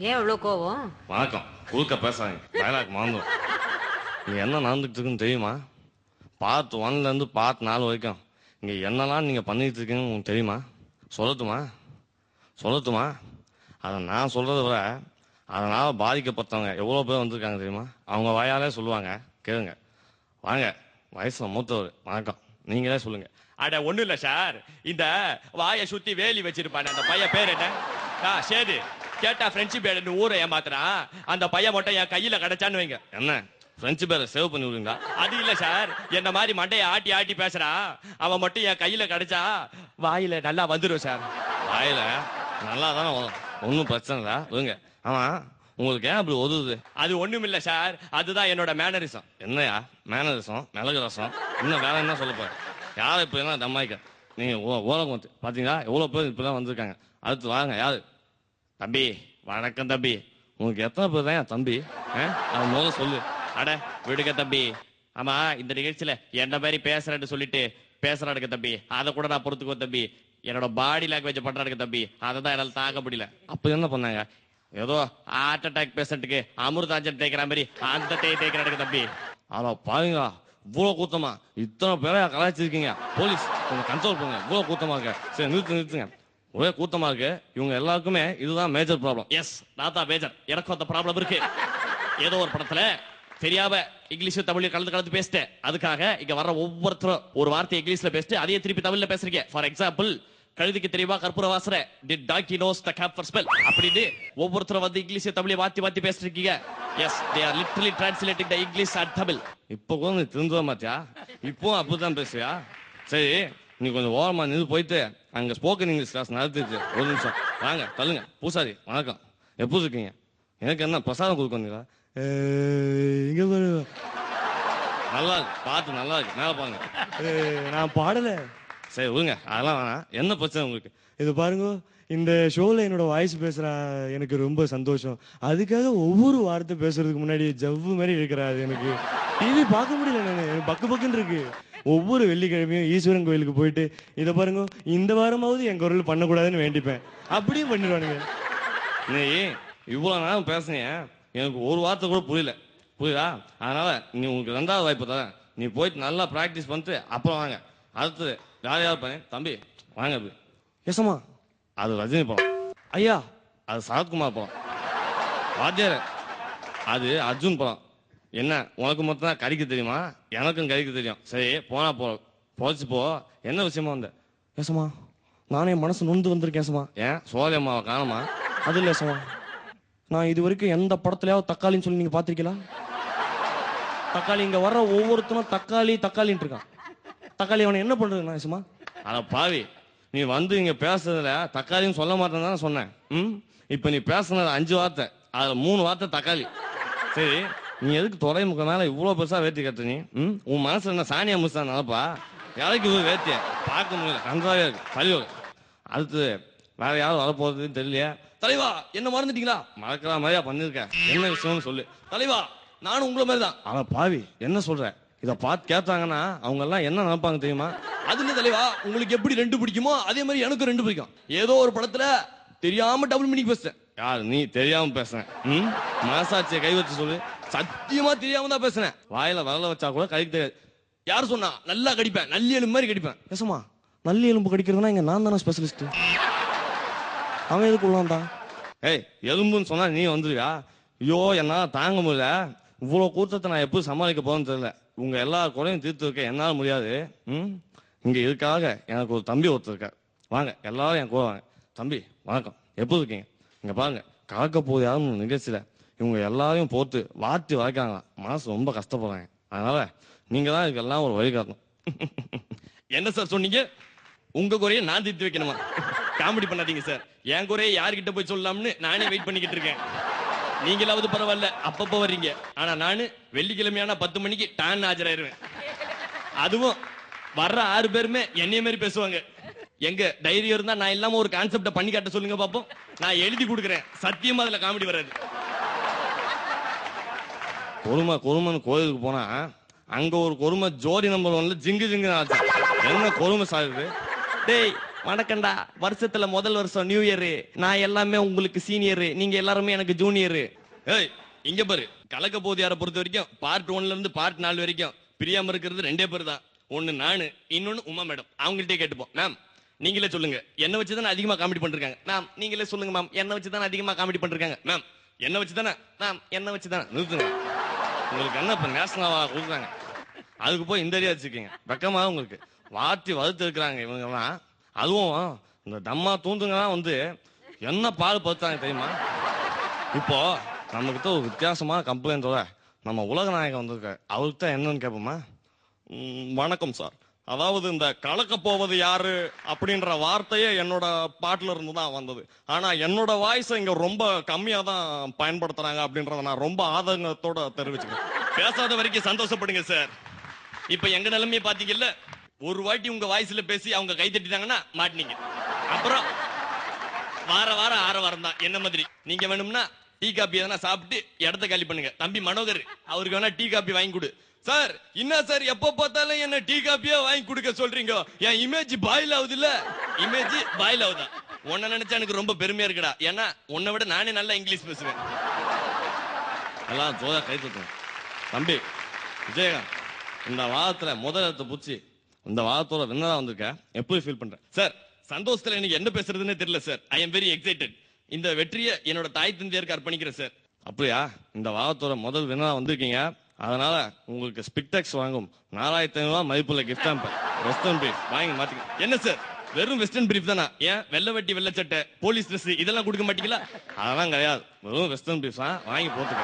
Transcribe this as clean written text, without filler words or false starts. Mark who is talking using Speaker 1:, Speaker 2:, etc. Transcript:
Speaker 1: ஏன் இவ்வளோ கோவம்?
Speaker 2: வணக்கம். குறுக்க பேசாதீங்க. டயலாக் மறந்துடும். இங்க என்ன நடந்துட்டு இருக்குன்னு தெரியுமா? பார்ட் 1ல இருந்து பார்ட் 4 வரைக்கும் இங்க என்னெல்லாம் நீங்க பண்ணிட்டு இருக்கீங்கன்னு உங்களுக்கு தெரியுமா? சொல்லட்டுமா? சொல்லட்டுமா? அதை நான் சொல்றதை விட அதனால பாதிக்கப்பட்டவங்க எவ்வளவு பேர் வந்திருக்காங்க தெரியுமா? அவங்க வாயாலே சொல்லுவாங்க. கேளுங்க. வாங்க, வயசுல மூத்தவர். வணக்கம். நீங்களே சொல்லுங்க.
Speaker 3: அட ஒண்ணும் இல்ல சார், இந்த வாயை சுத்தி வேலி வச்சிருப்பானே அந்த பையன் பேர் என்ன? சேது. கேட்டா பிரெஞ்சு பேருன்னு ஊரை ஏமாத்துறான். அந்த பையன் மட்டும் என் கையில கிடைச்சான்னு வைங்க.
Speaker 2: என்ன பிரெஞ்சு பேரை சேவ் பண்ணி விடுங்களா?
Speaker 3: அது இல்ல சார், என்ன மாதிரி மண்டையை ஆட்டி ஆட்டி பேசுறான். அவன் மட்டும் என் கையில கிடைச்சா வாயில நல்லா வந்துடும் சார்.
Speaker 2: வாயில நல்லா தானே வரும், ஒன்றும் பிரச்சனை இல்லை. விடுங்க. ஆமா, உங்களுக்கு ஏன் அப்படி ஒதுவுது?
Speaker 3: அது ஒண்ணும் இல்ல சார், அதுதான் என்னோட மேனரிசம்.
Speaker 2: என்னையா மேனரிசம்? மிளகு ரசம்? இன்னும் வேற என்ன சொல்ல போற? யாரை இப்ப என்ன தம்மாய்க்க? நீங்க ஓலம் வந்து பாத்தீங்களா எவ்வளவு பேர் இப்பதான் வந்திருக்காங்க. அடுத்து வாங்க. யாரு?
Speaker 3: தம்பி. வணக்கம் தம்பி.
Speaker 2: உங்களுக்கு எத்தனை பேர் தான் தம்பி? அது முதல்ல சொல்லு.
Speaker 3: அட விடுங்க தம்பி. ஆமா, இந்த நிகழ்ச்சியில என்ன மாதிரி பேசுறேன்னு சொல்லிட்டு பேசுறாடுங்க தம்பி. அதை கூட நான் பொறுத்துக்குவேன் தம்பி. என்னோட பாடி லாங்குவேஜ் பண்றாடுங்க தம்பி. அதை தான் என்னால தாங்க முடியல.
Speaker 2: அப்ப என்ன பண்ணாங்க?
Speaker 3: ஏதோ ஹார்ட் அட்டாக் பேஷண்ட்டுக்கு அமிர்தாஞ்சன் தேய்க்கிற மாதிரி அந்த தேய்க்கிறாடுங்க தம்பி.
Speaker 2: அத பாருங்களா, இவ்வளவு கூட்டமா இத்தனை பேரை கலாய்ச்சிருக்கீங்க. போலீஸ் கொஞ்சம் கண்ட்ரோல் பண்ணுங்க. இவ்வளவு கூட்டமா இருக்க. சரி, நிறுத்துங்க. ஒரே கூட்டமா இருக்கு. இவங்க எல்லாருக்குமே இதுதான் மேஜர் ப்ராப்ளம்.
Speaker 3: எஸ், நான் தான் மேஜர். எனக்கும் அந்த ப்ராப்ளம் இருக்கு. ஏதோ ஒரு படத்துல தெரியாம இங்கிலீஷ் தமிழ் கலந்து பேசிட்டேன். அதுக்காக இங்க வர்ற ஒவ்வொருத்தரும் ஒரு வார்த்தை இங்கிலீஷ்ல பேசிட்டு அதையே திருப்பி தமிழ்ல பேசுறீங்க. ஃபார் எக்ஸாம்பிள், கழுதிக்கு தெரியுமா கற்பூர வாசனை, did donkey knows the cap for smell அப்படின்னு ஒவ்வொருத்தரும் வந்து இங்கிலீஷ் தமிழை மாத்தி பேசிட்டு இருக்கீங்க. Yes, they are literally translating the English and Tamil.
Speaker 2: இப்ப கூட நீ திருந்துவ மாத்தியா? இப்போ அப்படிதான் பேசுவியா? சரி, நீ கொஞ்சம் ஓரமா நின்று போயிட்டு அங்க ஸ்போக்கன் இங்கிலீஷ் கிளாஸ் நடத்திட்டு ஒரு நிமிஷம் வாங்க. தள்ளுங்க. பூசாரி வணக்கம். எப்படி இருக்கீங்க? எனக்கு என்ன பிரசாதம் கொடுக்க வந்தீங்களா? இங்க நல்லா இருக்கு, பாட்டு நல்லா இருக்கு. மேல பாருங்க.
Speaker 4: நான் பாடல.
Speaker 2: சரி விடுங்க, அதெல்லாம் வேணாம். என்ன பிரச்சனை உங்களுக்கு?
Speaker 4: இது பாருங்க, இந்த ஷோல என்னோட வாய்ஸ் பேசுறா எனக்கு ரொம்ப சந்தோஷம். அதுக்காக ஒவ்வொரு வார்த்தை பேசுறதுக்கு முன்னாடி ஜவ்வு மாதிரி இருக்கிறாரு. எனக்கு டிவி பார்க்க முடியல. நான் பக்கு பக்குன்னு இருக்கு. ஒவ்வொரு வெள்ளிக்கிழமையும் ஈஸ்வரன் கோயிலுக்கு போயிட்டு இதை பாருங்க, இந்த வாரமாவது என் குரல் பண்ணக்கூடாதுன்னு வேண்டிப்பேன். அப்படியும் பண்ணிடுவானுங்க.
Speaker 2: நீ இவ்வளவு நேரம் பேசுனீங்க, எனக்கு ஒரு வார்த்தை கூட புரியல. அதனால நீ உங்களுக்கு 2வது வாய்ப்பு தரேன். நீ போயிட்டு நல்லா பிராக்டிஸ் பண்ணிட்டு அப்புறம் வாங்க. அடுத்தது யார் பண்ணி தம்பி வாங்க. அப்படி
Speaker 4: எசமா,
Speaker 2: அது ரஜினி படம்.
Speaker 4: ஐயா,
Speaker 2: அது சரத்குமார் படம். வாத்தியார், அது அர்ஜுன் படம். என்ன உனக்கு மட்டும் தான் கறிக்க தெரியுமா? எனக்கும் கறிக்க தெரியும். சரி, போனா போச்சு போ. என்ன விஷயமா வந்த?
Speaker 4: எசமா, நானே மனசு நொந்து வந்திருக்கேன். எசமா,
Speaker 2: ஏன் சோழி அம்மாவை காணுமா?
Speaker 4: அது இல்லை எசமா, நான் இது வரைக்கும் எந்த படத்துலயாவது தக்காளின்னு சொல்லி நீங்க பாத்திருக்கீங்களா? தக்காளி இங்க வர்ற ஒவ்வொருத்தனும் தக்காளின்னு இருக்கான். தக்காளி அவனை என்ன பண்றதுண்ணா எசமா?
Speaker 2: அத பாவி, நீ வந்து இங்க பேசுறதுல தக்காளின்னு சொல்ல மாட்டேன்னு தானே சொன்னேன். இப்ப நீ பேசுனது 5 வார்த்தை, அதுல 3 வார்த்தை தக்காளி. சரி, நீ எதுக்கு துறைமுக மேல இவ்வளவு பெருசா வேட்டி கட்டு? நீ உன் மனசுல என்ன சாணியா முஸ்தான் நினைப்பா? யாருக்கு இவ்வளவு வேட்டிய பார்க்க முடியல. நன்றாக இருக்கு. தலைவர் அடுத்து வேற யாரும் வரப்போறதுன்னு தெரியலையா? தலைவா, என்ன மறந்துட்டீங்களா? மறக்கிற மாதிரியா பண்ணிருக்க. என்ன விஷயம்னு சொல்லு.
Speaker 3: தலைவா, நானும் உங்களை மாதிரி தான்.
Speaker 2: அவன் பாவி, என்ன சொல்ற? இத பார்த்து கேட்டாங்கன்னா அவங்க எல்லாம் என்ன நினைப்பாங்க தெரியுமா?
Speaker 3: அது இல்ல தலைவா, உங்களுக்கு எப்படி 2 பிடிக்குமோ அதே மாதிரி எனக்கு 2 பிடிக்கும். ஏதோ ஒரு படத்துல தெரியாம டபுள் மீனிங் பேசுறேன்.
Speaker 2: யார் நீ? தெரியாம பேசுறேன். மனசாட்சியை கை வச்சு சொல்லு.
Speaker 3: சத்தியமா தெரியாம தான் பேசுறேன்.
Speaker 2: வாயில வரல வச்சா கூட கைக்கு தெரியாது.
Speaker 3: யார் சொன்னா? நல்லா கடிப்பேன், நல்லி எலும்பு மாதிரி கடிப்பேன்.
Speaker 4: எசமா, நல்லி எலும்பு கடிக்கிறதுனா இங்க நான் தானே ஸ்பெஷலிஸ்ட். அவன் எதுக்கு உள்ளான்தான்?
Speaker 2: ஏய், எலும்புன்னு சொன்னா நீ வந்துருவியா? ஐயோ, என்னால தாங்க முடியல. இவ்வளவு கூட்டத்தை நான் எப்படி சமாளிக்க போறேன்னு தெரியல. உங்க எல்லா குறையும் தீர்த்து வைக்க என்னால முடியாது. இங்க இதுக்காக எனக்கு ஒரு தம்பி ஒருத்தர் இருக்கார். வாங்க, எல்லாரும் என் கூட வாங்க. தம்பி வணக்கம். எப்படி இருக்கீங்க? இங்க பாருங்க, கலக்க போது யாரும் நிகழ்ச்சியில இவங்க எல்லாரையும் போட்டு வாட்டி வளர்க்காங்க. மனசு ரொம்ப கஷ்டப்படுறாங்க. அதனால நீங்க தான் இதுக்கெல்லாம் ஒரு வழிகாட்டணும்.
Speaker 3: என்ன சார் சொன்னீங்க? உங்க குறைய நான் தீர்த்து வைக்கணுமா? காமெடி பண்ணாதீங்க சார். என் குறைய யார்கிட்ட போய் சொல்லலாம்னு நானே வெயிட் பண்ணிக்கிட்டு இருக்கேன். நீங்களாவது பரவாயில்ல, அப்பப்போ வர்றீங்க. ஆனா நானு வெள்ளிக்கிழமையான 10 மணிக்கு டான் ஆஜராயிருவேன். அதுவும் வர்ற 6 பேருமே என்னைய மாதிரி பேசுவாங்க. எங்க டைரி இருந்தா நான் இல்லாம ஒரு கான்செப்ட பண்ணி காட்ட சொல்லுங்க பாப்போம். நான் எழுதி கொடுக்குறேன். சத்தியமா அதுல காமெடி வராது.
Speaker 2: கொடுமைன்னு கோயிலுக்கு போனா அங்க ஒரு கொடுமை ஜோடி நம்பர் 1ல ஜிங்கு ஆச்சு. என்ன கொடுமை சாகுது?
Speaker 3: டேய், வணக்கம்டா. வருஷத்துல முதல் வருஷம் நியூ இயர், நான் எல்லாமே உங்களுக்கு சீனியர், நீங்க எல்லாருமே எனக்கு ஜூனியர். ஏய் இங்க பாரு, கலக்க போது யாரை பொறுத்த வரைக்கும் பார்ட் 1ல இருந்து பார்ட் 4 வரைக்கும் பிரியாம இருக்கிறது 2 பேர் தான். ஒன்னு நானு, இன்னொன்னு உமா மேடம். அவங்கள்ட்டே கேட்டுப்போம். மேம் நீங்களே சொல்லுங்க, என்ன வச்சுதானே அதிகமா காமெடி பண்ணிருக்காங்க. மேம் நீங்களே சொல்லுங்க மேம், என்ன வச்சுதானே அதிகமா காமெடி பண்ணிருக்காங்க. மேம் என்ன வச்சுதானே, மேம் என்ன வச்சுதானே. நிறுத்துங்க. உங்களுக்கு என்ன இப்ப நேஷனல் கொடுக்குறாங்க, அதுக்கு போய் இந்த ஏரியா வச்சுக்கீங்க. வெக்கமா உங்களுக்கு வாட்டி வறுத்து இருக்கிறாங்க இவங்க எல்லாம். அதுவும் இந்த தம்மா தூந்துங்கலாம் வந்து என்ன பால் பத்தாங்க தெரியுமா? இப்போ நம்ம கிட்ட ஒரு வித்தியாசமான கம்ப்ளைண்டோட நம்ம உலக நாயகம் வந்திருக்காரு. அவர்கிட்ட என்னன்னு கேட்போமா? வணக்கம் சார், அதாவது இந்த கலக்க போவது யாரு அப்படின்ற வார்த்தையே என்னோட பாட்டுல இருந்து தான் வந்தது. ஆனா என்னோட வாய்ஸ் இங்க ரொம்ப கம்மியா தான் பயன்படுத்துறாங்க அப்படின்றத நான் ரொம்ப ஆதங்கத்தோட தெரிவிச்சுக்கிறேன். பேசாத வரைக்கும் சந்தோஷப்படுங்க சார். இப்ப எங்க நிலைமையை பாத்தீங்கல்ல, ஒரு வாட்டி உங்க வாய்ஸ்ல பேசி அவங்க கை தட்டிட்டாங்கன்னா மாட்டினீங்க. அப்புறம் வார வாரம் 6 வாரம் தான் என்ன மாதிரி. நீங்க வேணும்னா டீ காப்பி எதனா சாப்பிட்டு இடத்த காலி பண்ணுங்க. தம்பி மனோகர், அவருக்கு வேணா டீ காப்பி வாங்கி கொடு. சார் என்ன சார் எப்ப பார்த்தாலும் என்ன டீ காப்பியா வாங்கி கொடுக்க சொல்றீங்க? என் இமேஜ் பாயில் ஆகுது இல்ல? இமேஜ் பாயில் ஆகுதா? உன்ன நினைச்சா எனக்கு ரொம்ப பெருமையா இருக்குடா. ஏன்னா உன்னை விட நானே நல்லா இங்கிலீஷ் பேசுவேன். எல்லாம் ஜோதா கை தட்டுவோம். தம்பி விஜயகாந்த், இந்த வாரத்துல முதலத்தை பூச்சி இந்த வாரத்தோட வின்னரா வந்திருக்க, எப்படி ஃபீல் பண்ற? சார் சந்தோஷத்துல எனக்கு என்ன பேசுறதுன்னு தெரியல sir. I am very excited. இந்த வெற்றியை என்னோட தாய் தந்தையருக்கு அர்ப்பணிக்கிறேன் சார். அப்படியா? இந்த வாரத்தோட முதல் வின்னரா வந்திருக்கீங்க, அதனால உங்களுக்கு ஸ்பிக்டெக்ஸ் வாங்கும் 4500 மதிப்புள்ள கிஃப்ட் ஹாம்பர் வெஸ்டர்ன் பிரீஃப் வாங்கி மாத்திக்க. என்ன சார் வெறும் வெஸ்டர்ன் பிரீஃப் தானா? ஏன் வெள்ளை வெட்டி வெள்ளை சட்டை போலீஸ் ட்ரெஸ் இதெல்லாம் கொடுக்க மாட்டீங்களா? அதெல்லாம் கிடையாது, வெறும் வெஸ்டர்ன் பிரீஃப் தான் வாங்கி போட்டுக்க.